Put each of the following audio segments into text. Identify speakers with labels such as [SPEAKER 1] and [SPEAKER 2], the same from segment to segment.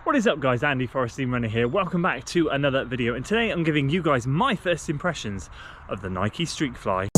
[SPEAKER 1] What is up guys, Andy Forest Team Runner here. Welcome back to another video, and today I'm giving you guys my first impressions of the Nike STREAKFLY.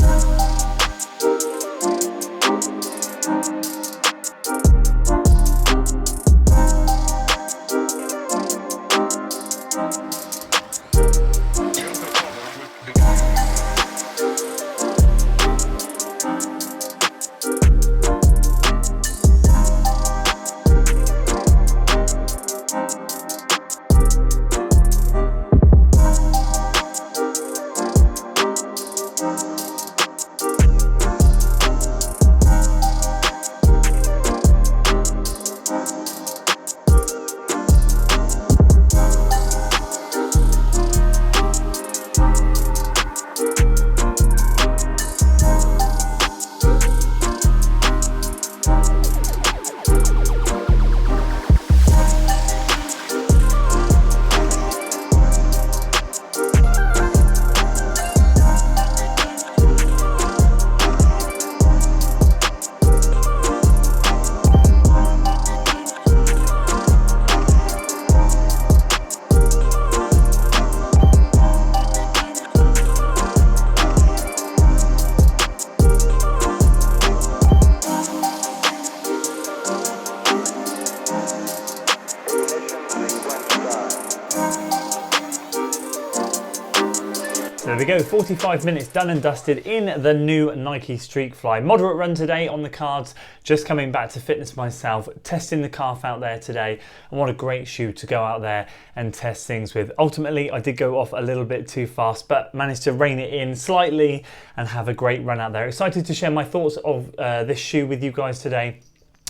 [SPEAKER 1] There we go, 45 minutes done and dusted in the new Nike STREAKFLY. Moderate run today on the cards, just coming back to fitness myself, testing the calf out there today, and what a great shoe to go out there and test things with. Ultimately, I did go off a little bit too fast, but managed to rein it in slightly and have a great run out there. Excited to share my thoughts of this shoe with you guys today.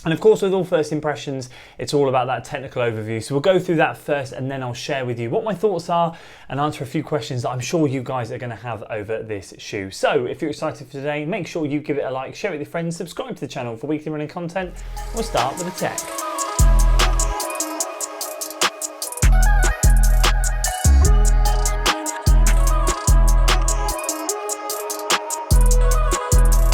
[SPEAKER 1] And of course, with all first impressions, it's all about that technical overview. So we'll go through that first, and then I'll share with you what my thoughts are and answer a few questions that I'm sure you guys are going to have over this shoe. So if you're excited for today, make sure you give it a like, share it with your friends, subscribe to the channel for weekly running content. We'll start with the tech.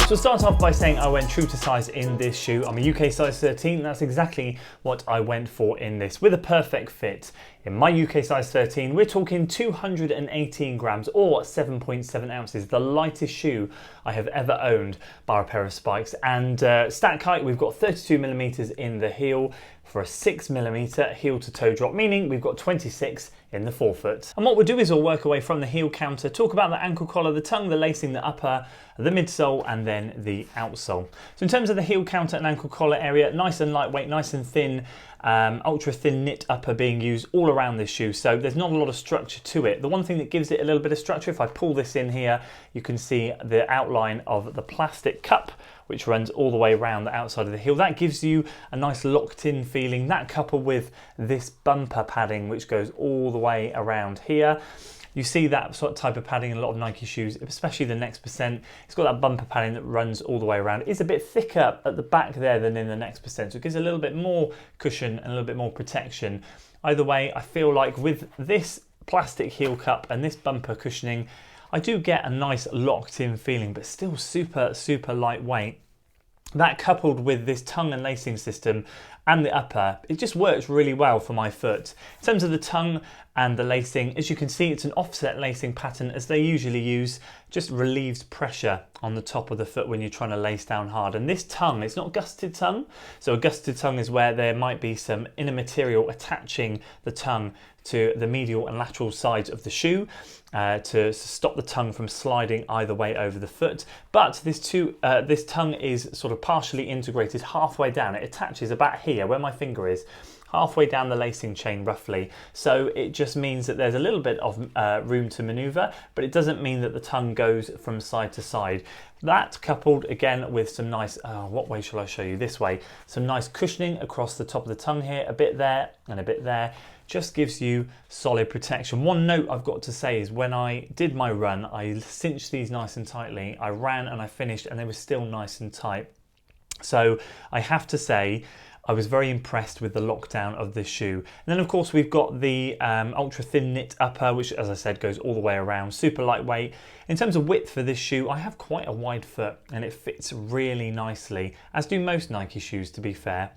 [SPEAKER 1] So I'll start off by saying I went true to size in this shoe. I'm a UK size 13, and that's exactly what I went for in this, with a perfect fit. In my UK size 13, we're talking 218 grams or 7.7 ounces, the lightest shoe I have ever owned, bar a pair of spikes. And stack height, we've got 32 millimeters in the heel for a 6 millimeter heel to toe drop, meaning we've got 26 in the forefoot. And what we'll do is we'll work away from the heel counter, talk about the ankle collar, the tongue, the lacing, the upper, the midsole, and then the outsole. So in terms of the heel counter and ankle collar area, nice and lightweight, nice and thin, ultra thin knit upper being used all around this shoe, so there's not a lot of structure to it. The one thing that gives it a little bit of structure, if I pull this in here, you can see the outline of the plastic cup which runs all the way around the outside of the heel. That gives you a nice locked in feeling. That coupled with this bumper padding which goes all the way around here. You see that sort of type of padding in a lot of Nike shoes, especially the Next Percent. It's got that bumper padding that runs all the way around. It's a bit thicker at the back there than in the Next Percent, so it gives a little bit more cushion and a little bit more protection. Either way, I feel like with this plastic heel cup and this bumper cushioning, I do get a nice locked in feeling, but still super, super lightweight. That coupled with this tongue and lacing system and the upper, it just works really well for my foot. In terms of the tongue and the lacing, as you can see, it's an offset lacing pattern as they usually use, just relieves pressure on the top of the foot when you're trying to lace down hard. And this tongue, it's not gusseted tongue. So a gusseted tongue is where there might be some inner material attaching the tongue to the medial and lateral sides of the shoe to stop the tongue from sliding either way over the foot. But this tongue is sort of partially integrated halfway down. It attaches about here where my finger is, halfway down the lacing chain roughly. So it just means that there's a little bit of room to maneuver, but it doesn't mean that the tongue goes from side to side. That coupled again with some nice, what way shall I show you? This way. Some nice cushioning across the top of the tongue here, a bit there and a bit there. Just gives you solid protection. One note I've got to say is when I did my run, I cinched these nice and tightly. I ran and I finished and they were still nice and tight. So I have to say, I was very impressed with the lockdown of this shoe. And then of course we've got the ultra thin knit upper, which as I said goes all the way around, super lightweight. In terms of width for this shoe, I have quite a wide foot and it fits really nicely, as do most Nike shoes to be fair.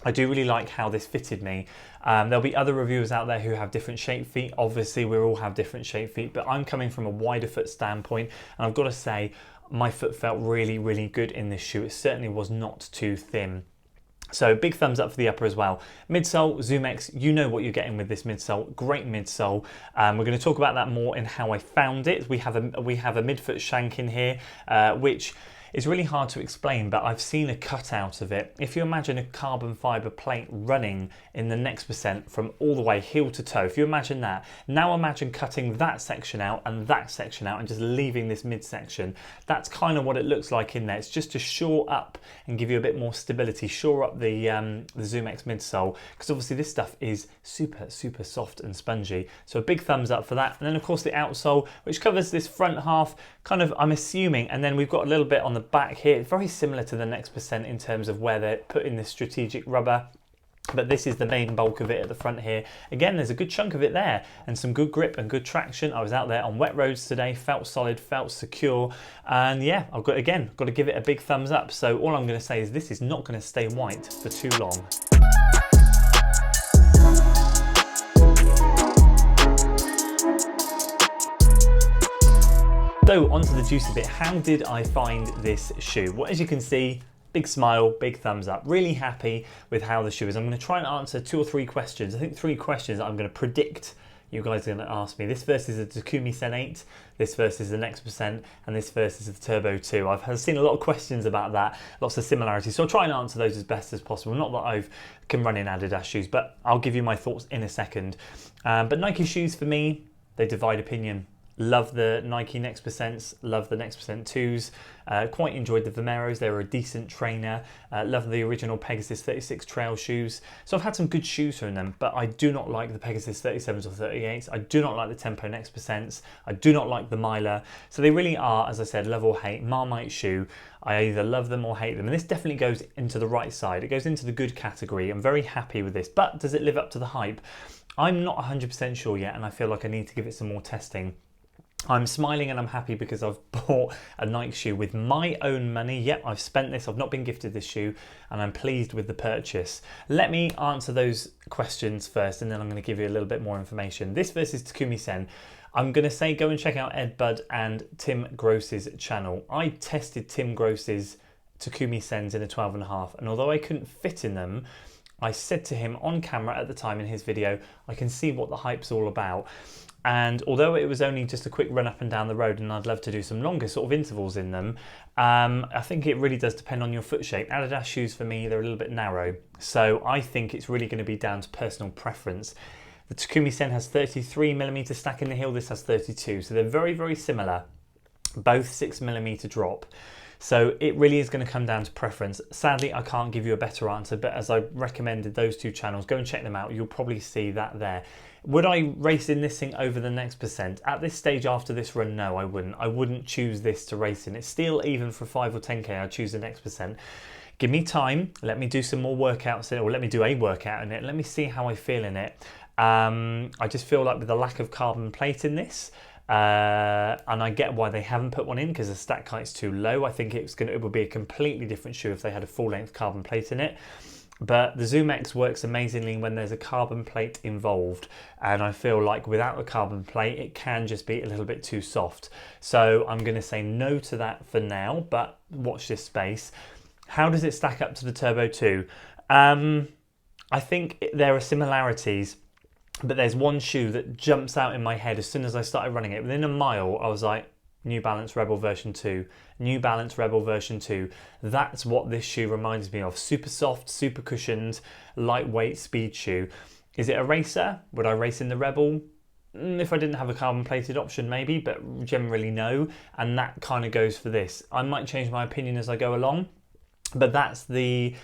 [SPEAKER 1] I do really like how this fitted me. There'll be other reviewers out there who have different shaped feet. Obviously, we all have different shaped feet, but I'm coming from a wider foot standpoint, and I've got to say, my foot felt really, really good in this shoe. It certainly was not too thin. So big thumbs up for the upper as well. Midsole, ZoomX, you know what you're getting with this midsole. Great midsole. We're going to talk about that more in how I found it. We have a midfoot shank in here, which is really hard to explain, but I've seen a cutout of it. If you imagine a carbon fibre plate running in the next percent from all the way heel to toe, if you imagine that, now imagine cutting that section out and just leaving this midsection. That's kind of what it looks like in there. It's just to shore up and give you a bit more stability, shore up the ZoomX midsole, because obviously this stuff is super, super soft and spongy. So a big thumbs up for that. And then of course the outsole, which covers this front half, kind of, I'm assuming, and then we've got a little bit on the back here, very similar to the next percent in terms of where they're putting this strategic rubber, but this is the main bulk of it at the front here. Again, there's a good chunk of it there and some good grip and good traction. I was out there on wet roads today, felt solid, felt secure, and yeah, I've got to give it a big thumbs up. So all I'm going to say is this is not going to stay white for too long. So onto the juicy bit. How did I find this shoe? Well, as you can see, big smile, big thumbs up. Really happy with how the shoe is. I'm going to try and answer 2 or 3 questions. I think 3 questions that I'm going to predict you guys are going to ask me. This versus the Takumi Sen 8, this versus the next percent, and this versus the Turbo 2. I've seen a lot of questions about that, lots of similarities. So I'll try and answer those as best as possible. Not that I can run in Adidas shoes, but I'll give you my thoughts in a second. But Nike shoes for me, they divide opinion. Love the Nike Next Percents, love the Next Percent 2s, quite enjoyed the Vomeros, they were a decent trainer, love the original Pegasus 36 trail shoes. So I've had some good shoes from them, but I do not like the Pegasus 37s or 38s, I do not like the Tempo Next Percents, I do not like the Miler. So they really are, as I said, love or hate, Marmite shoe. I either love them or hate them, and this definitely goes into the right side, it goes into the good category. I'm very happy with this, but does it live up to the hype? I'm not 100% sure yet, and I feel like I need to give it some more testing. I'm smiling and I'm happy because I've bought a Nike shoe with my own money. Yep, I've spent this, I've not been gifted this shoe, and I'm pleased with the purchase. Let me answer those questions first, and then I'm going to give you a little bit more information. This versus Takumi Sen. I'm going to say go and check out Ed Budd and Tim Gross's channel. I tested Tim Gross's Takumi Sens in a 12.5, and although I couldn't fit in them, I said to him on camera at the time in his video, I can see what the hype's all about. And although it was only just a quick run up and down the road, and I'd love to do some longer sort of intervals in them, I think it really does depend on your foot shape. Adidas shoes for me, they're a little bit narrow. So I think it's really going to be down to personal preference. The Takumi Sen has 33mm stack in the heel, this has 32. So they're very, very similar, both 6mm drop. So it really is going to come down to preference. Sadly, I can't give you a better answer, but as I recommended those 2 channels, go and check them out. You'll probably see that there. Would I race in this thing over the Next Percent? At this stage after this run, no, I wouldn't. I wouldn't choose this to race in. It's still, even for 5 or 10K, I'd choose the Next Percent. Give me time, let me do some more workouts in it, or let me do a workout in it, let me see how I feel in it. I just feel like with the lack of carbon plate in this, and I get why they haven't put one in, because the stack height's too low. I think it would be a completely different shoe if they had a full length carbon plate in it. But the ZoomX works amazingly when there's a carbon plate involved, and I feel like without a carbon plate it can just be a little bit too soft. So I'm going to say no to that for now, but watch this space. How does it stack up to the Turbo 2? I think there are similarities, but there's one shoe that jumps out in my head as soon as I started running it. Within a mile I was like, New Balance Rebel version 2, New Balance Rebel version 2. That's what this shoe reminds me of. Super soft, super cushioned, lightweight speed shoe. Is it a racer? Would I race in the Rebel? If I didn't have a carbon plated option maybe, but generally no. And that kind of goes for this. I might change my opinion as I go along, but that's the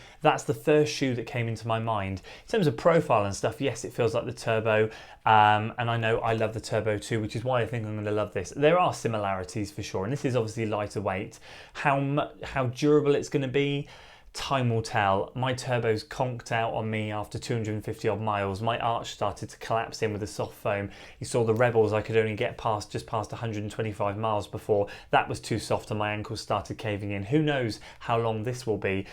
[SPEAKER 1] first shoe that came into my mind. In terms of profile and stuff, yes, it feels like the Turbo, and I know I love the Turbo 2, which is why I think I'm going to love this. There are similarities for sure, and this is obviously lighter weight. How durable it's going to be, time will tell. My Turbo's conked out on me after 250 odd miles. My arch started to collapse in with the soft foam. You saw the Rebels, I could only get just past 125 miles before that was too soft and my ankles started caving in. Who knows how long this will be.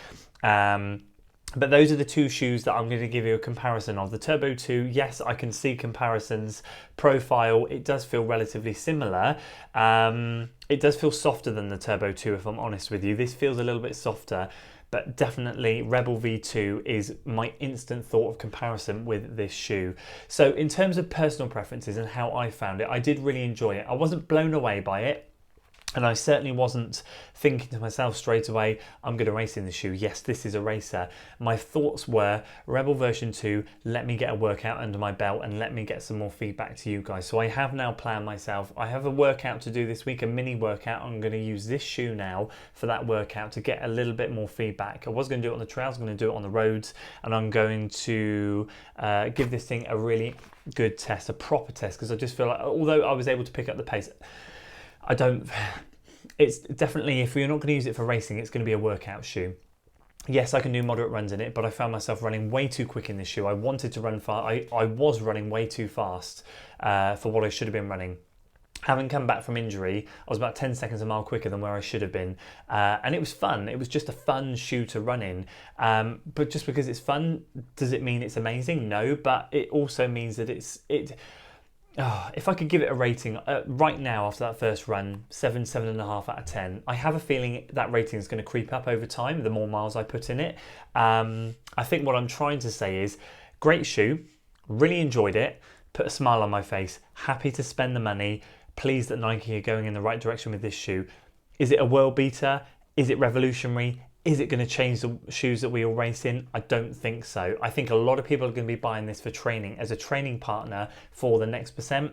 [SPEAKER 1] But those are the two shoes that I'm going to give you a comparison of. The Turbo 2, yes, I can see comparisons. Profile, it does feel relatively similar. It does feel softer than the Turbo 2, if I'm honest with you. This feels a little bit softer, but definitely Rebel V2 is my instant thought of comparison with this shoe. So in terms of personal preferences and how I found it, I did really enjoy it. I wasn't blown away by it. And I certainly wasn't thinking to myself straight away, I'm going to race in the shoe. Yes, this is a racer. My thoughts were, Rebel version 2, let me get a workout under my belt and let me get some more feedback to you guys. So I have now planned myself. I have a workout to do this week, a mini workout. I'm going to use this shoe now for that workout to get a little bit more feedback. I was going to do it on the trails, I'm going to do it on the roads, and I'm going to give this thing a really good test, a proper test, because I just feel like, although I was able to pick up the pace, it's definitely, if you're not going to use it for racing, it's going to be a workout shoe. Yes, I can do moderate runs in it, but I found myself running way too quick in this shoe. I wanted to run fast. I was running way too fast for what I should have been running. Having come back from injury, I was about 10 seconds a mile quicker than where I should have been. And it was fun. It was just a fun shoe to run in. But just because it's fun, does it mean it's amazing? No, but it also means that if I could give it a rating right now after that first run, 7.5 out of 10, I have a feeling that rating is going to creep up over time the more miles I put in it. I think what I'm trying to say is, great shoe, really enjoyed it, put a smile on my face, happy to spend the money, pleased that Nike are going in the right direction with this shoe. Is it a world beater? Is it revolutionary? Is it going to change the shoes that we all race in? I don't think so. I think a lot of people are going to be buying this for training, as a training partner for the next percent.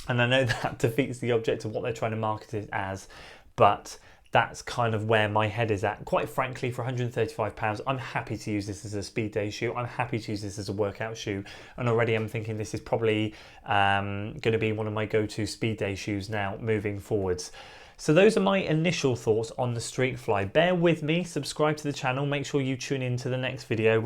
[SPEAKER 1] And I know that defeats the object of what they're trying to market it as, but that's kind of where my head is at. Quite frankly, for £135, I'm happy to use this as a speed day shoe. I'm happy to use this as a workout shoe. And already I'm thinking this is probably going to be one of my go-to speed day shoes now moving forwards. So those are my initial thoughts on the STREAKFLY. Bear with me, subscribe to the channel, make sure you tune in to the next video,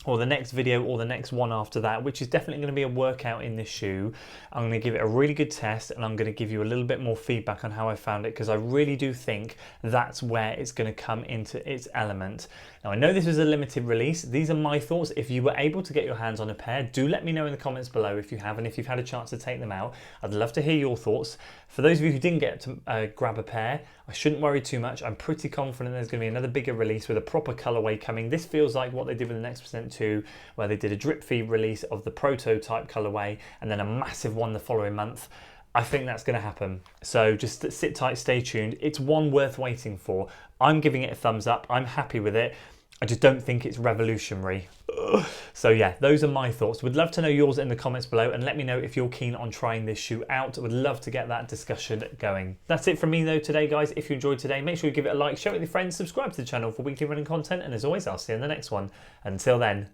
[SPEAKER 1] or the next one after that, which is definitely going to be a workout in this shoe. I'm going to give it a really good test, and I'm going to give you a little bit more feedback on how I found it, because I really do think that's where it's going to come into its element. Now, I know this is a limited release. These are my thoughts. If you were able to get your hands on a pair, do let me know in the comments below if you have, and if you've had a chance to take them out. I'd love to hear your thoughts. For those of you who didn't get to grab a pair, I shouldn't worry too much. I'm pretty confident there's going to be another bigger release with a proper colorway coming. This feels like what they did with the Next Percent 2, where they did a drip feed release of the prototype colorway and then a massive one the following month. I think that's going to happen. So just sit tight, stay tuned. It's one worth waiting for. I'm giving it a thumbs up. I'm happy with it. I just don't think it's revolutionary. So yeah, those are my thoughts. Would love to know yours in the comments below, and let me know if you're keen on trying this shoe out. Would love to get that discussion going. That's it from me though today, guys. If you enjoyed today, make sure you give it a like, share it with your friends, subscribe to the channel for weekly running content, and as always, I'll see you in the next one. Until then,